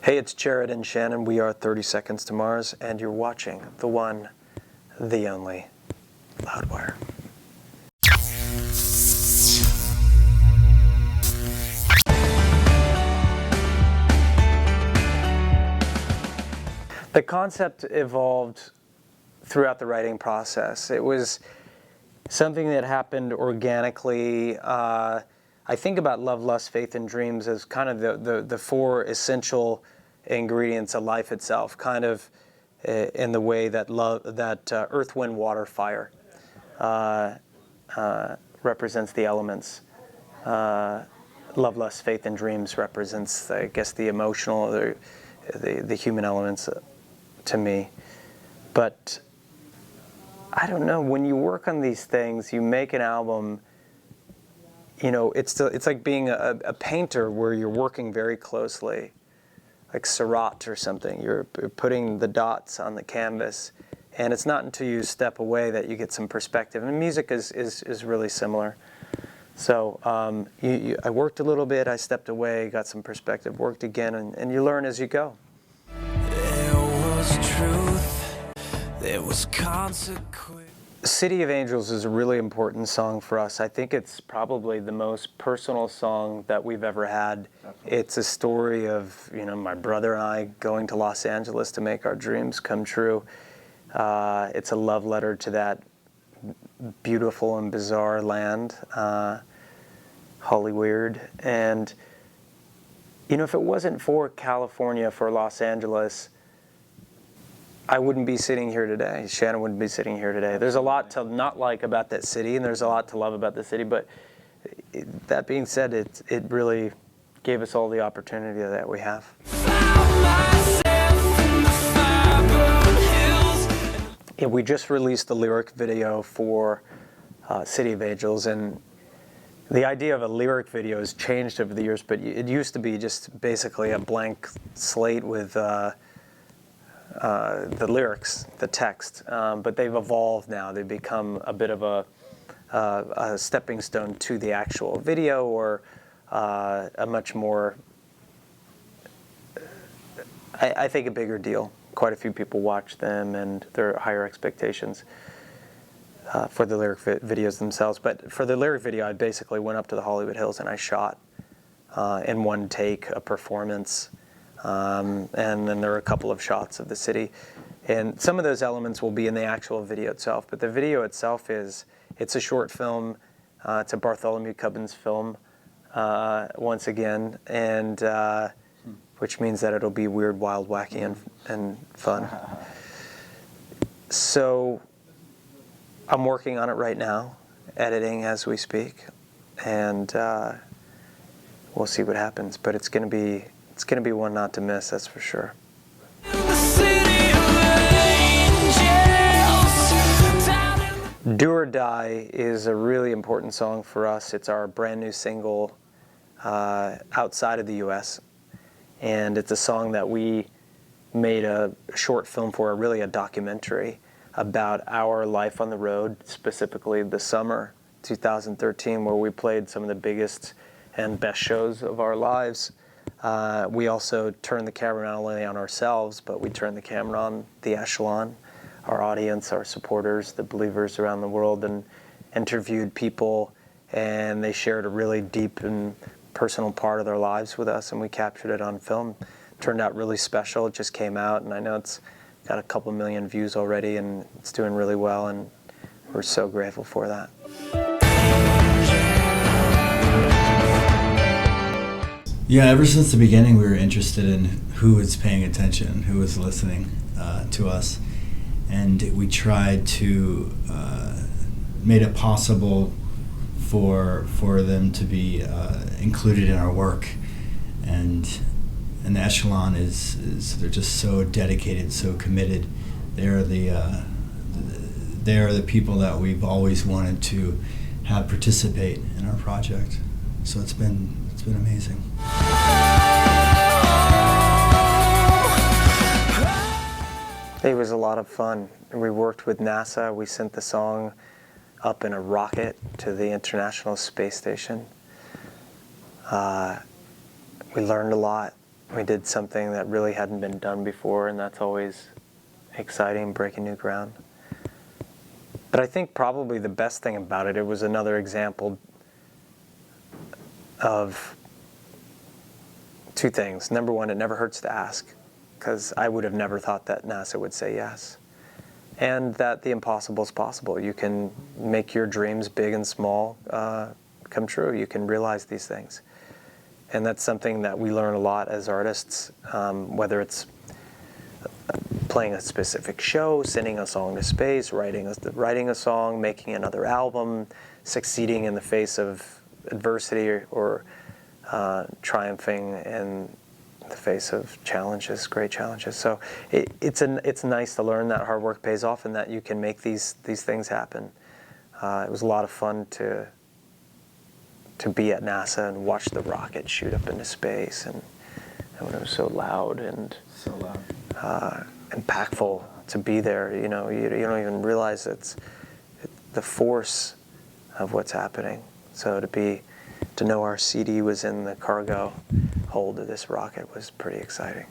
Hey, it's Jared and Shannon. We are 30 Seconds to Mars, and you're watching the one, the only, Loudwire. The concept evolved throughout the writing process. It was something that happened organically. I think about love, lust, faith, and dreams as kind of the four essential ingredients of life itself, kind of in the way that earth, wind, water, fire represents the elements. Love, lust, faith, and dreams represents, I guess, the emotional, the human elements to me. But I don't know, when you work on these things, you make an album, you know, it's like being a painter where you're working very closely, like Seurat or something. You're putting the dots on the canvas, and it's not until you step away that you get some perspective. And music is really similar. So I worked a little bit, I stepped away, got some perspective, worked again, and you learn as you go. There was truth, there was consequence. City of Angels is a really important song for us. I think it's probably the most personal song that we've ever had. Definitely. It's a story of, you know, my brother and I going to Los Angeles to make our dreams come true. It's a love letter to that beautiful and bizarre land, Hollyweird. And, you know, if it wasn't for California, for Los Angeles, I wouldn't be sitting here today. Shannon wouldn't be sitting here today. There's a lot to not like about that city, and there's a lot to love about the city, but that being said, it really gave us all the opportunity that we have. Yeah, we just released the lyric video for City of Angels, and the idea of a lyric video has changed over the years, but it used to be just basically a blank slate with the lyrics, the text, but they've evolved now. They've become a bit of a stepping stone to the actual video, or a much more, I think, a bigger deal. Quite a few people watch them, and there are higher expectations for the lyric videos themselves. But for the lyric video, I basically went up to the Hollywood Hills and I shot in one take a performance. And then there are a couple of shots of the city, and some of those elements will be in the actual video itself. But the video itself it's a short film. It's a Bartholomew Cubbins film, once again, and which means that it'll be weird, wild, wacky, and fun. So I'm working on it right now, editing as we speak, and we'll see what happens. But it's going to be one not to miss, that's for sure. Do or Die is a really important song for us. It's our brand new single outside of the US, and it's a song that we made a short film for, really a documentary about our life on the road, specifically the summer 2013, where we played some of the biggest and best shows of our lives. We also turned the camera not only on ourselves, but we turned the camera on the echelon, our audience, our supporters, the believers around the world, and interviewed people, and they shared a really deep and personal part of their lives with us, and we captured it on film. Turned out really special. It just came out, and I know it's got a couple million views already, and it's doing really well, and we're so grateful for that. Yeah, ever since the beginning, we were interested in who was paying attention, who was listening to us, and we tried to made it possible for them to be included in our work, and the echelon is they're just so dedicated, so committed. They are the people that we've always wanted to have participate in our project. So it's been amazing. It was a lot of fun. We worked with NASA. We sent the song up in a rocket to the International Space Station. We learned a lot. we did something that really hadn't been done before, and that's always exciting, breaking new ground. But I think probably the best thing about it was another example of two things. Number one, it never hurts to ask, because I would have never thought that NASA would say yes. And that the impossible is possible. You can make your dreams, big and small, come true. You can realize these things. And that's something that we learn a lot as artists, whether it's playing a specific show, sending a song to space, writing a song, making another album, succeeding in the face of adversity, or triumphing in the face of challenges, great challenges. So it's nice to learn that hard work pays off and that you can make these things happen. It was a lot of fun to be at NASA and watch the rocket shoot up into space, and when it was so loud and impactful to be there. You know, you don't even realize the force of what's happening. So to know our CD was in the cargo hold of this rocket was pretty exciting.